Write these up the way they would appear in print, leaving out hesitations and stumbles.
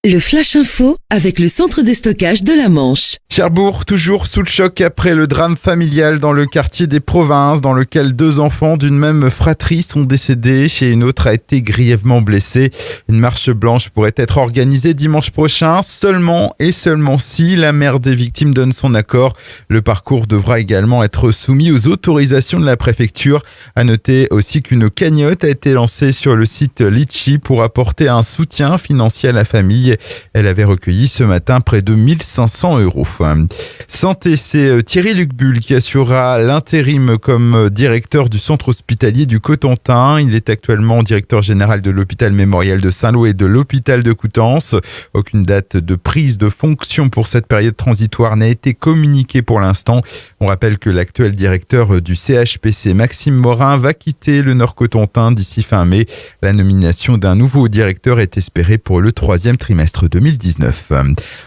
Le Flash Info avec le centre de stockage de la Manche. Cherbourg, toujours sous le choc après le drame familial dans le quartier des Provinces, dans lequel 2 enfants d'une même fratrie sont décédés et une autre a été grièvement blessée. Une marche blanche pourrait être organisée dimanche prochain, seulement si la mère des victimes donne son accord. Le parcours devra également être soumis aux autorisations de la préfecture. À noter aussi qu'une cagnotte a été lancée sur le site Litchi pour apporter un soutien financier à la famille. Elle avait recueilli ce matin près de 1 500 €. Santé, c'est Thierry Lucbull qui assurera l'intérim comme directeur du centre hospitalier du Cotentin. Il est actuellement directeur général de l'hôpital mémorial de Saint-Lô et de l'hôpital de Coutances. Aucune date de prise de fonction pour cette période transitoire n'a été communiquée pour l'instant. On rappelle que l'actuel directeur du CHPC, Maxime Morin, va quitter le Nord-Cotentin d'ici fin mai. La nomination d'un nouveau directeur est espérée pour le 3e trimestre 2019.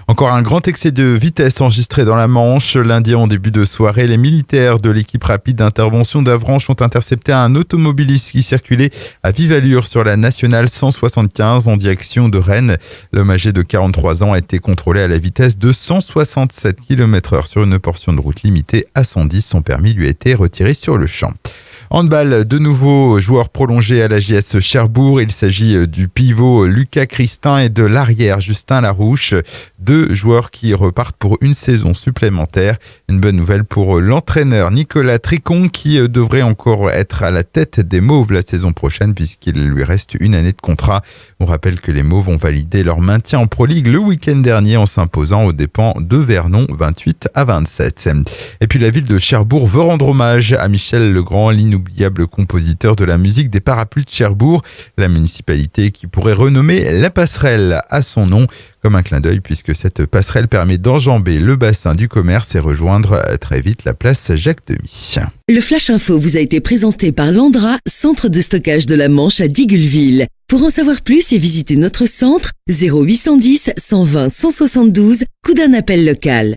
Encore un grand excès de vitesse enregistré dans la Manche. Lundi en début de soirée, les militaires de l'équipe rapide d'intervention d'Avranches ont intercepté un automobiliste qui circulait à vive allure sur la nationale 175 en direction de Rennes. L'homme âgé de 43 ans a été contrôlé à la vitesse de 167 km/h sur une portion de route limitée à 110. Son permis lui a été retiré sur le champ. Handball, de nouveaux joueurs prolongés à la JS Cherbourg. Il s'agit du pivot Lucas Christin et de l'arrière Justin Larouche. 2 joueurs qui repartent pour une saison supplémentaire. Une bonne nouvelle pour l'entraîneur Nicolas Tricon qui devrait encore être à la tête des Mauves la saison prochaine puisqu'il lui reste une année de contrat. On rappelle que les Mauves ont validé leur maintien en Pro League le week-end dernier en s'imposant aux dépens de Vernon 28-27. Et puis la ville de Cherbourg veut rendre hommage à Michel Legrand, l'inoubliable compositeur de la musique des Parapluies de Cherbourg. La municipalité qui pourrait renommer la passerelle à son nom comme un clin d'œil puisque cette passerelle permet d'enjamber le bassin du commerce et rejoindre très vite la place Jacques-Demy. Le Flash Info vous a été présenté par Landra, centre de stockage de la Manche à Digulleville. Pour en savoir plus et visiter notre centre, 0810 120 172, coup d'un appel local.